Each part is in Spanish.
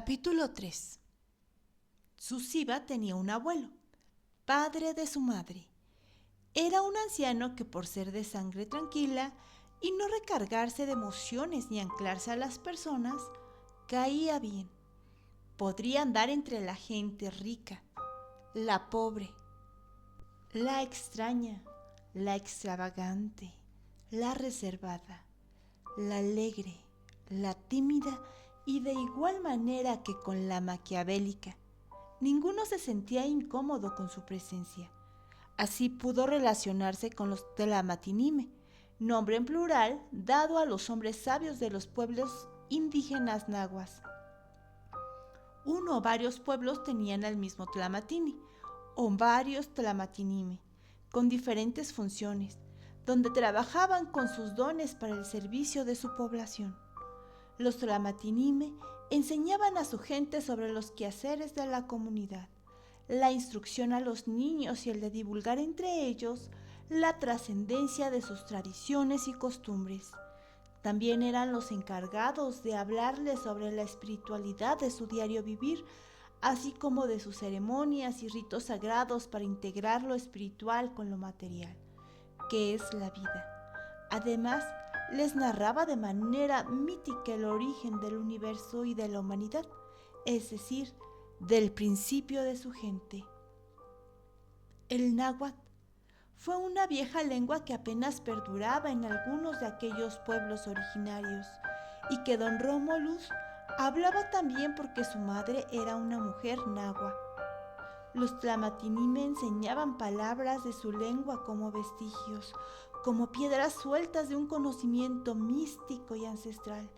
Capítulo 3. Tsuchiba tenía un abuelo, padre de su madre. Era un anciano que, por ser de sangre tranquila y no recargarse de emociones ni anclarse a las personas, caía bien. Podría andar entre la gente rica, la pobre, la extraña, la extravagante, la reservada, la alegre, la tímida y de igual manera que con la maquiavélica. Ninguno se sentía incómodo con su presencia. Así pudo relacionarse con los Tlamatinime, nombre en plural dado a los hombres sabios de los pueblos indígenas nahuas. Uno o varios pueblos tenían al mismo Tlamatini, o varios Tlamatinime, con diferentes funciones, donde trabajaban con sus dones para el servicio de su población. Los Tlamatinime enseñaban a su gente sobre los quehaceres de la comunidad, la instrucción a los niños y el de divulgar entre ellos la trascendencia de sus tradiciones y costumbres. También eran los encargados de hablarles sobre la espiritualidad de su diario vivir, así como de sus ceremonias y ritos sagrados para integrar lo espiritual con lo material, que es la vida. Además, les narraba de manera mítica el origen del universo y de la humanidad, es decir, del principio de su gente. El náhuatl fue una vieja lengua que apenas perduraba en algunos de aquellos pueblos originarios y que don Romulus hablaba también porque su madre era una mujer nahua. Los Tlamatinime enseñaban palabras de su lengua como vestigios, como piedras sueltas de un conocimiento místico y ancestral,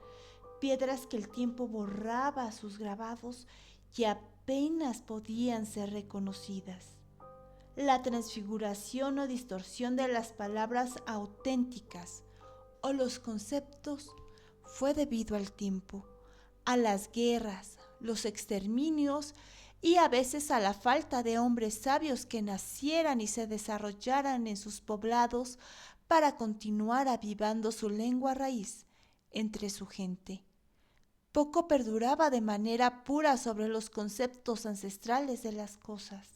piedras que el tiempo borraba a sus grabados y apenas podían ser reconocidas. La transfiguración o distorsión de las palabras auténticas o los conceptos fue debido al tiempo, a las guerras, los exterminios y a veces a la falta de hombres sabios que nacieran y se desarrollaran en sus poblados para continuar avivando su lengua raíz entre su gente. Poco perduraba de manera pura sobre los conceptos ancestrales de las cosas.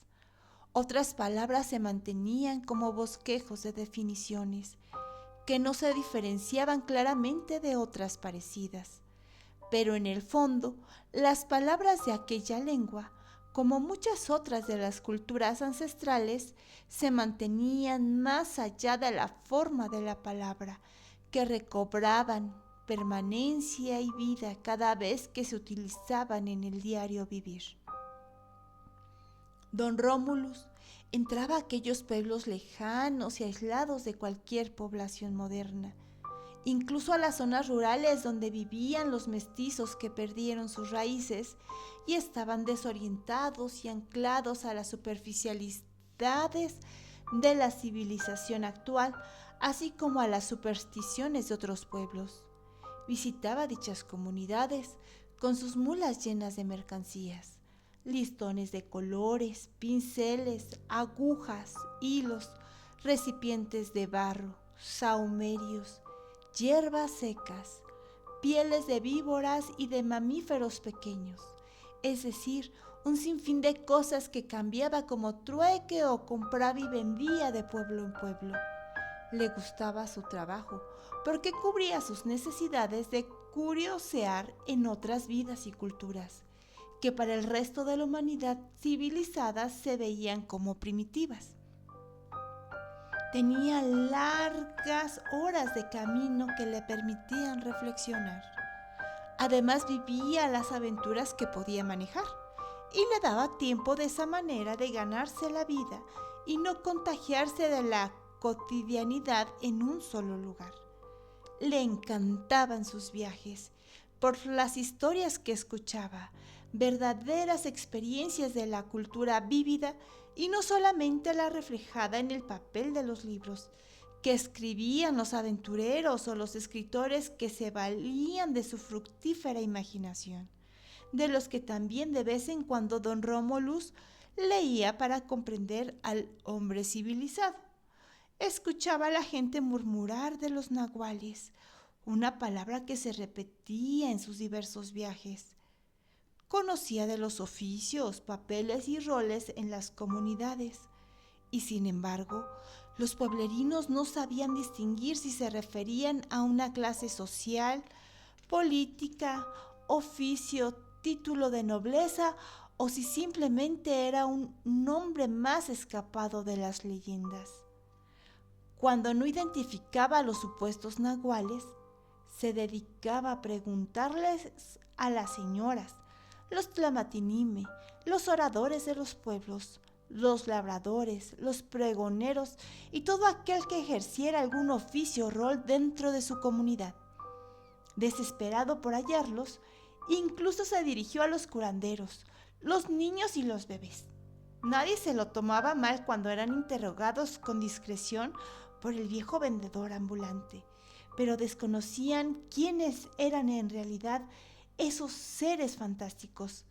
Otras palabras se mantenían como bosquejos de definiciones que no se diferenciaban claramente de otras parecidas. Pero en el fondo, las palabras de aquella lengua, como muchas otras de las culturas ancestrales, se mantenían más allá de la forma de la palabra, que recobraban permanencia y vida cada vez que se utilizaban en el diario vivir. Don Romulus entraba a aquellos pueblos lejanos y aislados de cualquier población moderna, incluso a las zonas rurales donde vivían los mestizos que perdieron sus raíces y estaban desorientados y anclados a las superficialidades de la civilización actual, así como a las supersticiones de otros pueblos. Visitaba dichas comunidades con sus mulas llenas de mercancías, listones de colores, pinceles, agujas, hilos, recipientes de barro, sahumerios, hierbas secas, pieles de víboras y de mamíferos pequeños, es decir, un sinfín de cosas que cambiaba como trueque o compraba y vendía de pueblo en pueblo. Le gustaba su trabajo porque cubría sus necesidades de curiosear en otras vidas y culturas que para el resto de la humanidad civilizada se veían como primitivas. Tenía largas horas de camino que le permitían reflexionar. Además vivía las aventuras que podía manejar y le daba tiempo de esa manera de ganarse la vida y no contagiarse de la cotidianidad en un solo lugar. Le encantaban sus viajes por las historias que escuchaba, verdaderas experiencias de la cultura vívida y no solamente la reflejada en el papel de los libros que escribían los aventureros o los escritores que se valían de su fructífera imaginación, de los que también de vez en cuando don Romulus leía para comprender al hombre civilizado. Escuchaba a la gente murmurar de los nahuales, una palabra que se repetía en sus diversos viajes. conocía de los oficios, papeles y roles en las comunidades. Y sin embargo, los pueblerinos no sabían distinguir si se referían a una clase social, política, oficio, título de nobleza o si simplemente era un nombre más escapado de las leyendas. Cuando no identificaba a los supuestos nahuales, se dedicaba a preguntarles a las señoras, los tlamatinime, los oradores de los pueblos, los labradores, los pregoneros y todo aquel que ejerciera algún oficio o rol dentro de su comunidad. Desesperado por hallarlos, incluso se dirigió a los curanderos, los niños y los bebés. Nadie se lo tomaba mal cuando eran interrogados con discreción por el viejo vendedor ambulante, pero desconocían quiénes eran en realidad esos seres fantásticos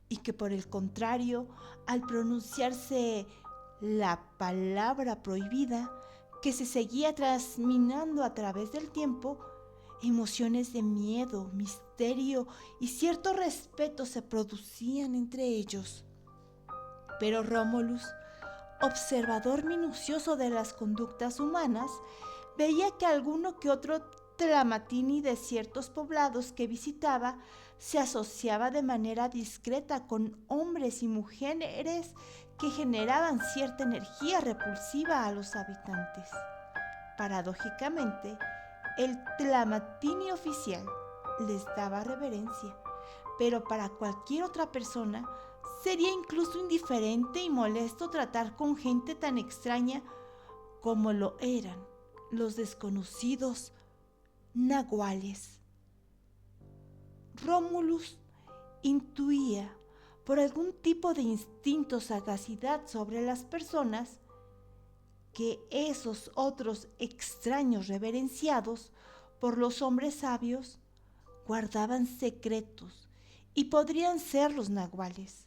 y que por el contrario, al pronunciarse la palabra prohibida, que se seguía transminando a través del tiempo, emociones de miedo, misterio y cierto respeto se producían entre ellos. Pero Romulus, observador minucioso de las conductas humanas, veía que alguno que otro tlamatini de ciertos poblados que visitaba se asociaba de manera discreta con hombres y mujeres que generaban cierta energía repulsiva a los habitantes. Paradójicamente, el tlamatini oficial les daba reverencia, pero para cualquier otra persona sería incluso indiferente y molesto tratar con gente tan extraña como lo eran los desconocidos nahuales. Romulus intuía, por algún tipo de instinto sagacidad sobre las personas, que esos otros extraños reverenciados por los hombres sabios guardaban secretos y podrían ser los nahuales.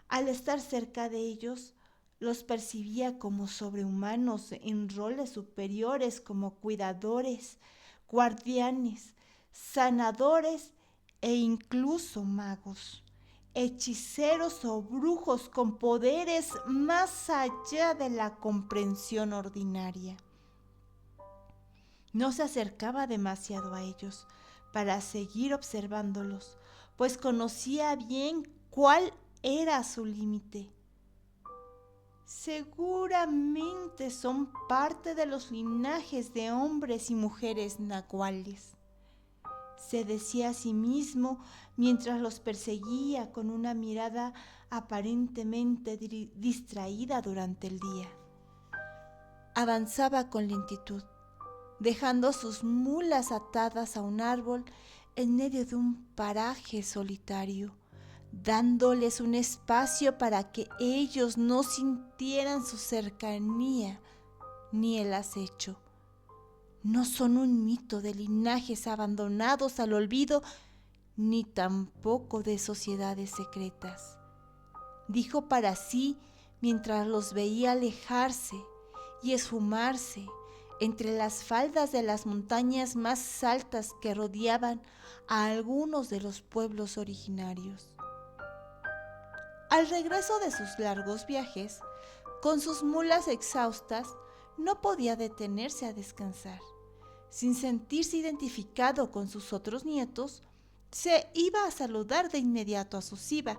Al estar cerca de ellos, los percibía como sobrehumanos en roles superiores como cuidadores, guardianes, sanadores e incluso magos, hechiceros o brujos con poderes más allá de la comprensión ordinaria. No se acercaba demasiado a ellos para seguir observándolos, pues conocía bien cuál era su límite. Seguramente son parte de los linajes de hombres y mujeres nahuales, se decía a sí mismo mientras los perseguía con una mirada aparentemente distraída durante el día. Avanzaba con lentitud, dejando sus mulas atadas a un árbol en medio de un paraje solitario, dándoles un espacio para que ellos no sintieran su cercanía ni el acecho. No son un mito de linajes abandonados al olvido, ni tampoco de sociedades secretas, dijo para sí mientras los veía alejarse y esfumarse entre las faldas de las montañas más altas que rodeaban a algunos de los pueblos originarios. Al regreso de sus largos viajes, con sus mulas exhaustas, no podía detenerse a descansar. Sin sentirse identificado con sus otros nietos, se iba a saludar de inmediato a Susiba,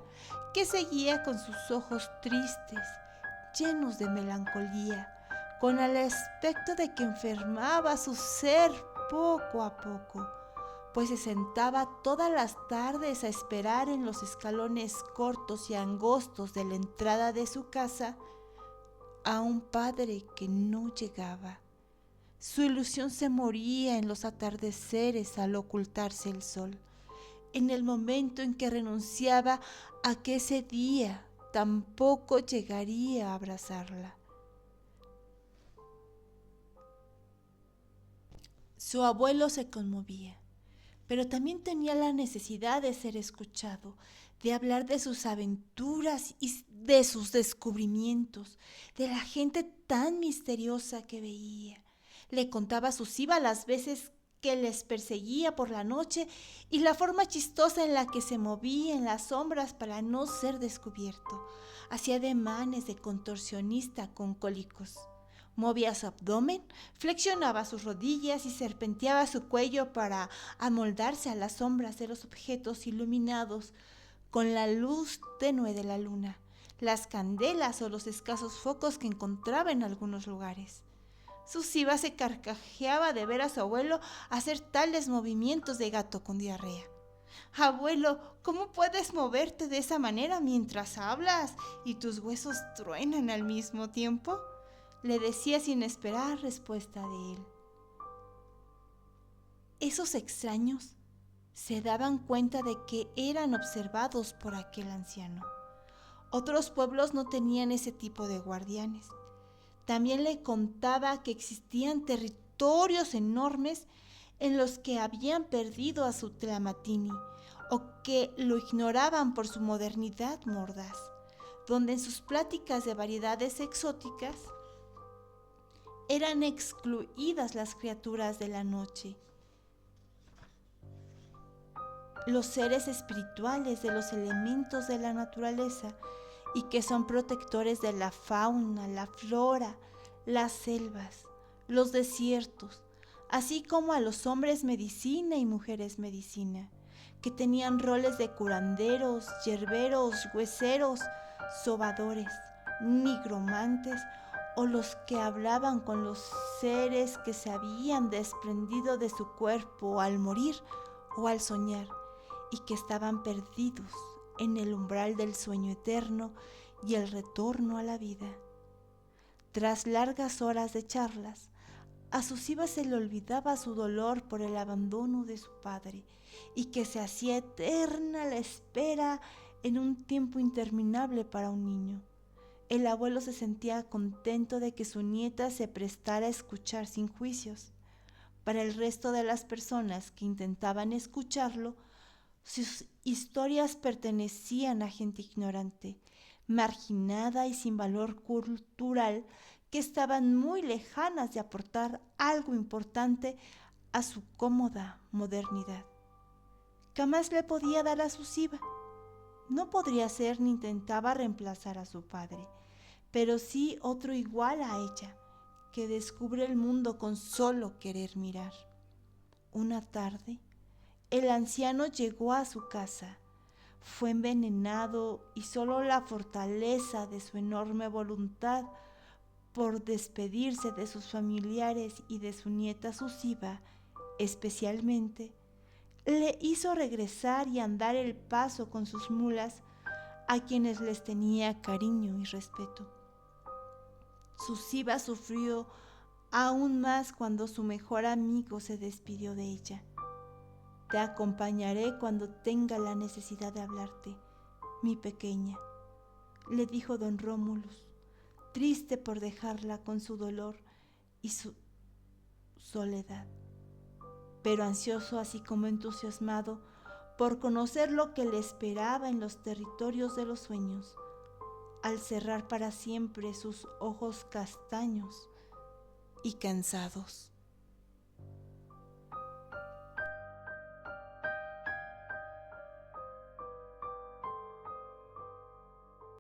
que seguía con sus ojos tristes, llenos de melancolía, con el aspecto de que enfermaba su ser poco a poco, pues se sentaba todas las tardes a esperar en los escalones cortos y angostos de la entrada de su casa a un padre que no llegaba. Su ilusión se moría en los atardeceres al ocultarse el sol, en el momento en que renunciaba a que ese día tampoco llegaría a abrazarla. Su abuelo se conmovía, pero también tenía la necesidad de ser escuchado, de hablar de sus aventuras y de sus descubrimientos, de la gente tan misteriosa que veía. Le contaba a Susiba las veces que les perseguía por la noche y la forma chistosa en la que se movía en las sombras para no ser descubierto. Hacía ademanes de contorsionista con cólicos. Movía su abdomen, flexionaba sus rodillas y serpenteaba su cuello para amoldarse a las sombras de los objetos iluminados con la luz tenue de la luna, las candelas o los escasos focos que encontraba en algunos lugares. Susiba se carcajeaba de ver a su abuelo hacer tales movimientos de gato con diarrea. Abuelo, ¿cómo puedes moverte de esa manera mientras hablas y tus huesos truenan al mismo tiempo?, le decía sin esperar respuesta de él. Esos extraños se daban cuenta de que eran observados por aquel anciano. Otros pueblos no tenían ese tipo de guardianes. También le contaba que existían territorios enormes en los que habían perdido a su Tlamatini o que lo ignoraban por su modernidad mordaz, donde en sus pláticas de variedades exóticas eran excluidas las criaturas de la noche, los seres espirituales de los elementos de la naturaleza y que son protectores de la fauna, la flora, las selvas, los desiertos, así como a los hombres medicina y mujeres medicina, que tenían roles de curanderos, yerberos, hueseros, sobadores, nigromantes o los que hablaban con los seres que se habían desprendido de su cuerpo al morir o al soñar y que estaban perdidos en el umbral del sueño eterno y el retorno a la vida. Tras largas horas de charlas, a Susiba se le olvidaba su dolor por el abandono de su padre y que se hacía eterna la espera en un tiempo interminable para un niño. El abuelo se sentía contento de que su nieta se prestara a escuchar sin juicios. Para el resto de las personas que intentaban escucharlo, sus historias pertenecían a gente ignorante, marginada y sin valor cultural, que estaban muy lejanas de aportar algo importante a su cómoda modernidad. Jamás le podía dar a Susiba. No podría ser ni intentaba reemplazar a su padre, pero sí otro igual a ella, que descubre el mundo con solo querer mirar. Una tarde, el anciano llegó a su casa. Fue envenenado y solo la fortaleza de su enorme voluntad por despedirse de sus familiares y de su nieta Susiba, especialmente, le hizo regresar y andar el paso con sus mulas, a quienes les tenía cariño y respeto. Susiba sufrió aún más cuando su mejor amigo se despidió de ella. Te acompañaré cuando tenga la necesidad de hablarte, mi pequeña, le dijo don Rómulus, triste por dejarla con su dolor y su soledad, pero ansioso así como entusiasmado por conocer lo que le esperaba en los territorios de los sueños, al cerrar para siempre sus ojos castaños y cansados.